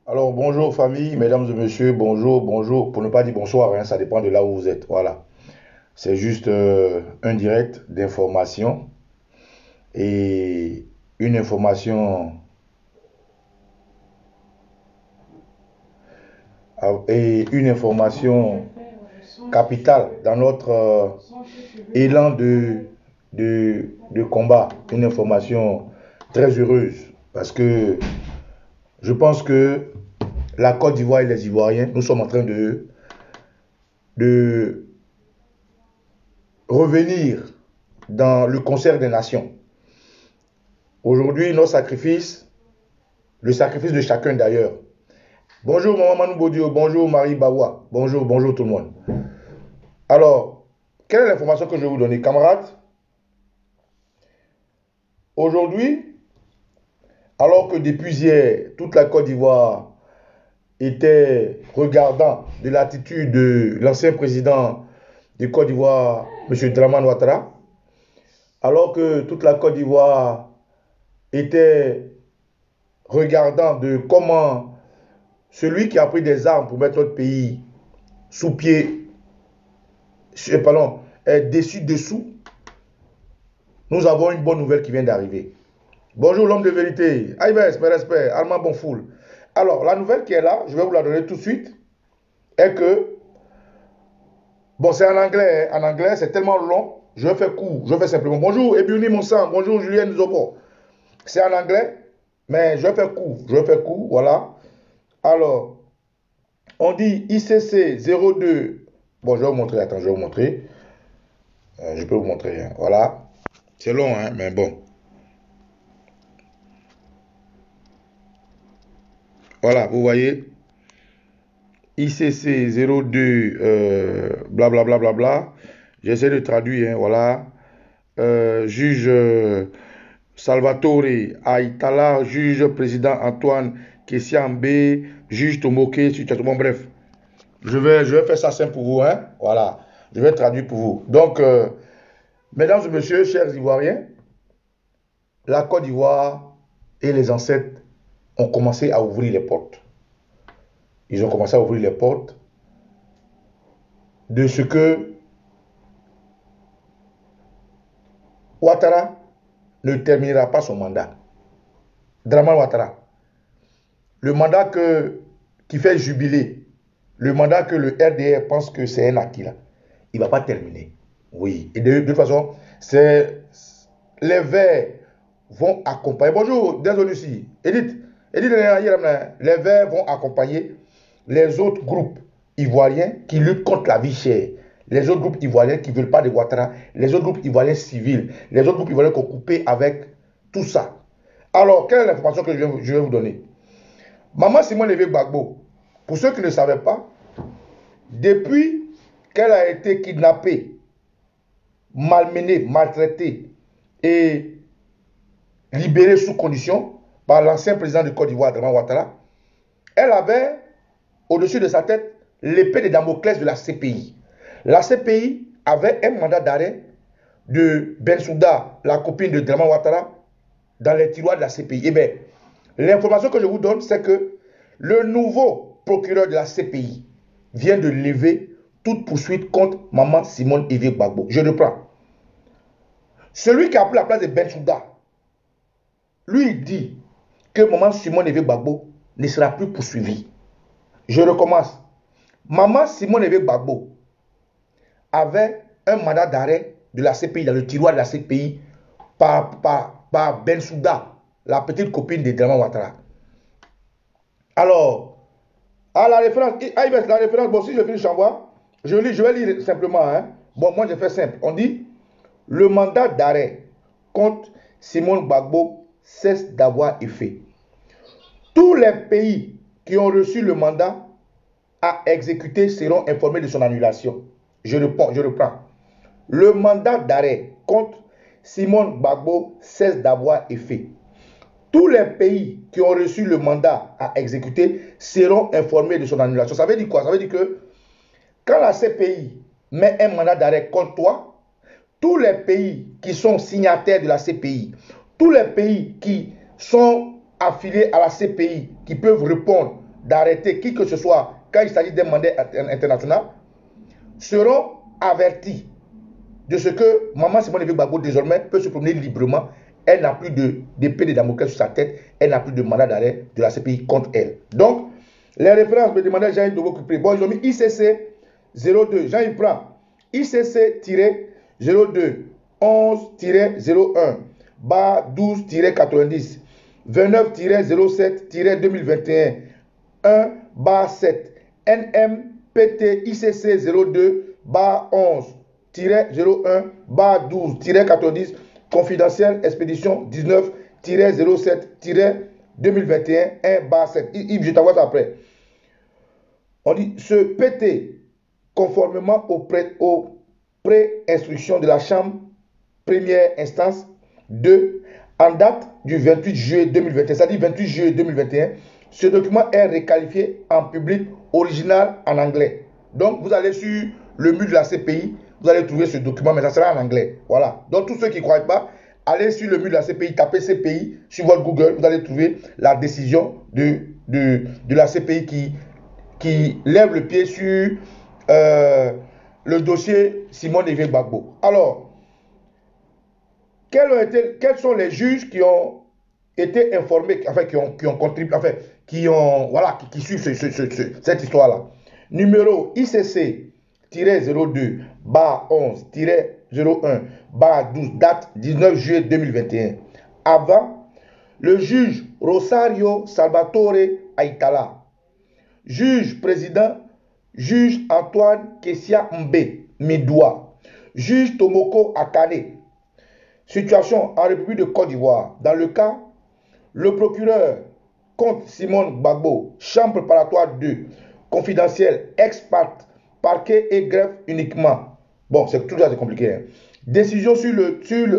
Alors, bonjour famille, mesdames et messieurs, bonjour, bonjour, pour ne pas dire bonsoir, hein, ça dépend de là où vous êtes. Voilà. C'est juste un direct d'information et une information et une information capitale dans notre élan de combat. Une information très heureuse parce que je pense que la Côte d'Ivoire et les Ivoiriens, nous sommes en train de revenir dans le concert des nations. Aujourd'hui, nos sacrifices, le sacrifice de chacun d'ailleurs. Bonjour Maman Manou Bodio, bonjour Marie Bawa, bonjour, bonjour tout le monde. Alors, quelle est l'information que je vais vous donner, camarades? Aujourd'hui, alors que depuis hier, toute la Côte d'Ivoire était regardant de l'attitude de l'ancien président de Côte d'Ivoire, M. Dramane Ouattara, alors que toute la Côte d'Ivoire était regardant de comment celui qui a pris des armes pour mettre notre pays sous pied, pardon, dessous, nous avons une bonne nouvelle qui vient d'arriver. Bonjour l'homme de vérité, Aïbes, mes respects, Armand Bonfoul. Alors, la nouvelle qui est là, je vais vous la donner tout de suite, est que, bon, c'est en anglais, hein, en anglais, c'est tellement long, je vais faire court, je vais faire simplement. Bonjour Ebuni Monsan, bonjour Julien Zobo. C'est en anglais, mais je vais faire court, voilà. Alors, on dit ICC 02. Bon, je vais vous montrer, attends, je vais vous montrer. Je peux vous montrer, hein, voilà. C'est long, hein, mais bon. Voilà, vous voyez. ICC 02, blablabla. Bla, bla, bla. J'essaie de traduire, hein, voilà. Juge Salvatore Aitala, juge président Antoine Kessiambe, juge Tomoke, bon, bref. Je vais faire ça simple pour vous, hein, voilà. Je vais traduire pour vous. Donc, mesdames et messieurs, chers Ivoiriens, la Côte d'Ivoire et les ancêtres ont commencé à ouvrir les portes. Ils ont commencé à ouvrir les portes de ce que Ouattara ne terminera pas son mandat. Dramane Ouattara. Le mandat qui fait jubiler, le mandat que le RDR pense que c'est un acquis là, il ne va pas terminer. Oui. Et de toute façon, les Verts vont accompagner. Bonjour, désolé ici. Edith, les Verts vont accompagner les autres groupes ivoiriens qui luttent contre la vie chère. Les autres groupes ivoiriens qui ne veulent pas de Ouattara, les autres groupes ivoiriens civils, les autres groupes ivoiriens qui ont coupé avec tout ça. Alors, quelle est l'information que je vais vous donner? Maman Simone Lévesque Gbagbo, pour ceux qui ne savaient pas, depuis qu'elle a été kidnappée, malmenée, maltraitée et libérée sous condition par l'ancien président de Côte d'Ivoire, Dramane Ouattara, elle avait au-dessus de sa tête l'épée de Damoclès de la CPI. La CPI avait un mandat d'arrêt de Bensouda, la copine de Dramane Ouattara, dans les tiroirs de la CPI. Eh bien, l'information que je vous donne, c'est que le nouveau procureur de la CPI vient de lever toute poursuite contre Maman Simone Lévesque Gbagbo. Je reprends. Celui qui a pris la place de Bensouda, lui dit que Maman Simone Lévesque Gbagbo ne sera plus poursuivi. Je recommence. Maman Simone Lévesque Gbagbo avait un mandat d'arrêt de la CPI, dans le tiroir de la CPI, par Bensouda, la petite copine de Dramane Ouattara. Alors, à la référence, la référence, bon, si je finis Chambois, je vais lire simplement. Hein. Bon, moi, je fais simple. On dit, le mandat d'arrêt contre Simone Gbagbo cesse d'avoir effet. Tous les pays qui ont reçu le mandat à exécuter seront informés de son annulation. Je reprends. Le mandat d'arrêt contre Simone Gbagbo cesse d'avoir effet. Tous les pays qui ont reçu le mandat à exécuter seront informés de son annulation. Ça veut dire quoi? Ça veut dire que quand la CPI met un mandat d'arrêt contre toi, tous les pays qui sont signataires de la CPI, tous les pays qui sont affiliés à la CPI, qui peuvent répondre d'arrêter qui que ce soit quand il s'agit d'un mandat international seront avertis de ce que Maman Simone Veil Gbagbo désormais peut se promener librement. Elle n'a plus d'épée de Damoclès sur sa tête, elle n'a plus de mandat d'arrêt de la CPI contre elle. Donc, les références me demandaient Jean-Yves Dogo-Cupré. Bon, ils ont mis ICC 02. Jean-Yves prend ICC-02 11-01 bar 12-90 29-07-2021 1 bar 7 NMPT ICC 02 bar 11-01 bar 12-90 confidentiel expédition 19-07-2021 1 bar 7. Yves, je t'envoie ça après. On dit se PT conformément aux pré-instructions de la Chambre première instance 2 en date du 28 juillet 2021, c'est-à-dire 28 juillet 2021, ce document est requalifié en public original en anglais. Donc vous allez sur le mur de la CPI, vous allez trouver ce document, mais ça sera en anglais. Voilà. Donc tous ceux qui ne croient pas, allez sur le mur de la CPI, tapez CPI sur votre Google, vous allez trouver la décision de la CPI qui lève le pied sur le dossier Simone Veil Gbagbo. Alors, quels sont les juges qui ont été informés, enfin qui ont contribué, enfin qui suivent cette histoire-là? Numéro ICC-02 bar 11-01 bar 12, date 19 juillet 2021. Avant, le juge Rosario Salvatore Aitala. Juge président, juge Antoine Kessia Mbe Midoua. Juge Tomoko Akane. Situation en République de Côte d'Ivoire. Dans le cas, le procureur contre Simone Gbagbo, chambre préparatoire 2, confidentiel, ex-part, parquet et greffe uniquement. Bon, c'est tout ça, c'est compliqué. Hein. Décision sur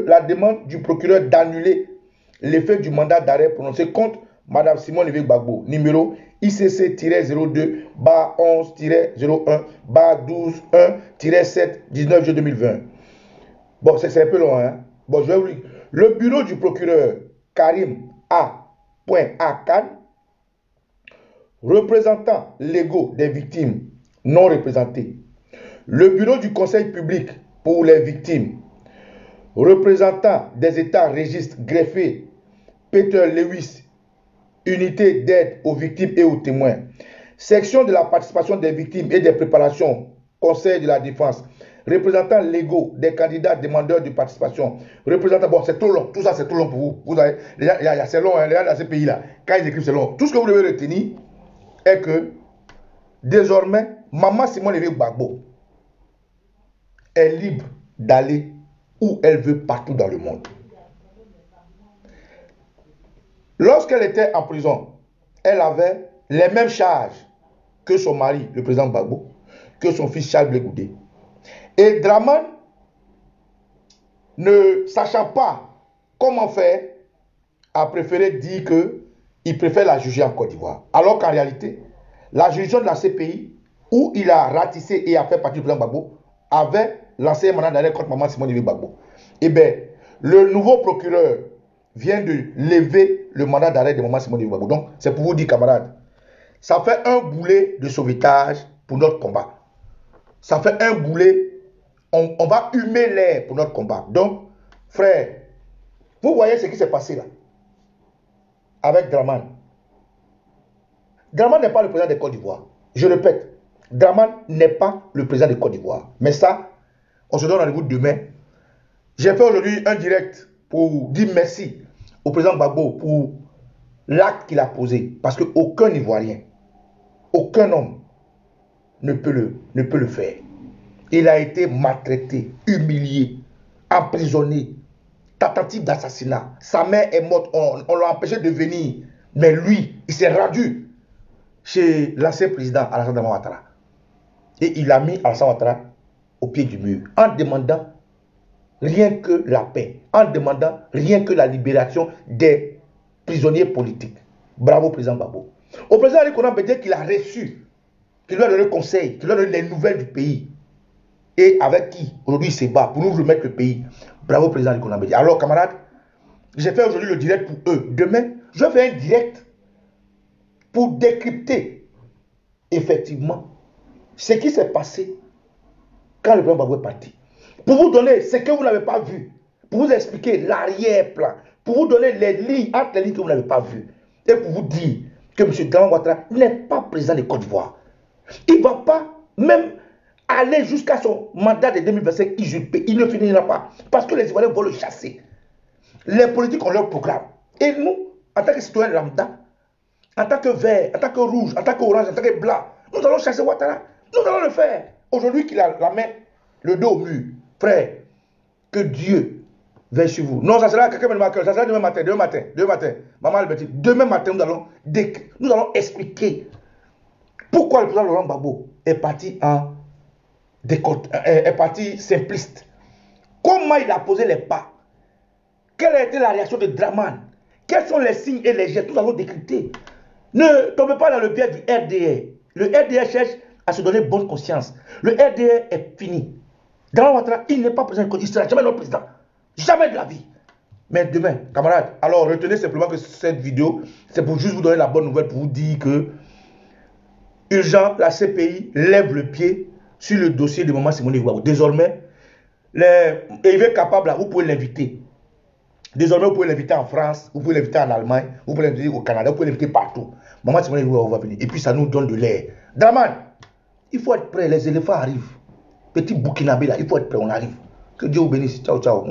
la demande du procureur d'annuler l'effet du mandat d'arrêt prononcé contre Mme Simone Veil Gbagbo. Numéro ICC-02 bar 11-01 bar 12-1-7 19 juillet 2020. Bon, c'est un peu long, hein. Bon, je vais vous lire. Le bureau du procureur Karim A. Akan, représentant légaux des victimes non représentées. Le bureau du conseil public pour les victimes, représentant des États registres greffés, Peter Lewis, unité d'aide aux victimes et aux témoins. Section de la participation des victimes et des préparations, conseil de la défense. Représentants légaux des candidats demandeurs de participation. Représentants, bon, c'est trop long. Tout ça, c'est trop long pour vous. Vous avez, c'est long, hein, les gens dans ces pays-là. Quand ils écrivent, c'est long. Tout ce que vous devez retenir est que, désormais, Maman Simone Veil Gbagbo est libre d'aller où elle veut partout dans le monde. Lorsqu'elle était en prison, elle avait les mêmes charges que son mari, le président Gbagbo, que son fils Charles Blé Goudé. Et Draman, ne sachant pas comment faire, a préféré dire qu'il préfère la juger en Côte d'Ivoire. Alors qu'en réalité, la juridiction de la CPI, où il a ratissé et a fait partie du président Gbagbo, avait lancé un mandat d'arrêt contre Maman Simone Veil Gbagbo. Eh bien, le nouveau procureur vient de lever le mandat d'arrêt de Maman Simone Veil Gbagbo. Donc, c'est pour vous dire, camarades, ça fait un boulet de sauvetage pour notre combat. Ça fait un boulet. On va humer l'air pour notre combat. Donc, frère, vous voyez ce qui s'est passé là avec Draman. Draman n'est pas le président de Côte d'Ivoire. Je répète, Draman n'est pas le président de Côte d'Ivoire. Mais ça, on se donne rendez-vous demain. J'ai fait aujourd'hui un direct pour dire merci au président Gbagbo pour l'acte qu'il a posé. Parce qu'aucun Ivoirien, aucun homme ne peut le faire. Il a été maltraité, humilié, emprisonné, tentative d'assassinat. Sa mère est morte, on l'a empêché de venir. Mais lui, il s'est rendu chez l'ancien président Alassane Ouattara. Et il a mis Alassane Ouattara au pied du mur en demandant rien que la paix, en demandant rien que la libération des prisonniers politiques. Bravo, président Gbagbo. Au président Ali Konan Bédié qu'il a reçu, qu'il lui a donné conseil, qu'il lui a donné les nouvelles du pays. Et avec qui aujourd'hui il se bat pour nous remettre le pays. Bravo, président Ali Konan Bédié. Alors, camarades, j'ai fait aujourd'hui le direct pour eux. Demain, je vais faire un direct pour décrypter effectivement ce qui s'est passé quand le président Gbagbo est parti. Pour vous donner ce que vous n'avez pas vu, pour vous expliquer l'arrière-plan, pour vous donner les lignes, entre les lignes que vous n'avez pas vues, et pour vous dire que M. Draman Ouattara n'est pas président de Côte d'Ivoire. Il ne va pas même aller jusqu'à son mandat de 2025 usurpé. Il ne finira pas. Parce que les Ivoiriens vont le chasser. Les politiques ont leur programme. Et nous, en tant que citoyens lambda, en tant que vert, en tant que rouge, en tant qu'orange, en tant que blanc, nous allons chasser Ouattara. Nous allons le faire. Aujourd'hui qu'il a la main, le dos au mur, frère, que Dieu veille sur vous. Non, ça sera quelqu'un de ma cœur. Ça sera demain matin. Maman Albertine, demain matin, nous allons expliquer pourquoi le président Laurent Gbagbo est parti est parti simpliste. Comment il a posé les pas? Quelle a été la réaction de Draman? Quels sont les signes et les gestes? Nous allons décrypter. Ne tombez pas dans le piège du RDR. Le RDR cherche à se donner bonne conscience. Le RDR est fini. Draman Ouattara, il n'est pas président, il ne sera jamais notre président. Jamais de la vie. Mais demain, camarades, alors retenez simplement que cette vidéo, c'est pour juste vous donner la bonne nouvelle, pour vous dire que urgent, la CPI lève le pied sur le dossier de Maman Simone Iwao. Désormais, il est capable, vous pouvez l'inviter. Désormais, vous pouvez l'inviter en France, vous pouvez l'inviter en Allemagne, vous pouvez l'inviter au Canada, vous pouvez l'inviter partout. Maman Simone Iwao va venir. Et puis, ça nous donne de l'air. Draman, il faut être prêt. Les éléphants arrivent. Petit Burkinabé là, il faut être prêt, on arrive. Que Dieu vous bénisse. Ciao, ciao.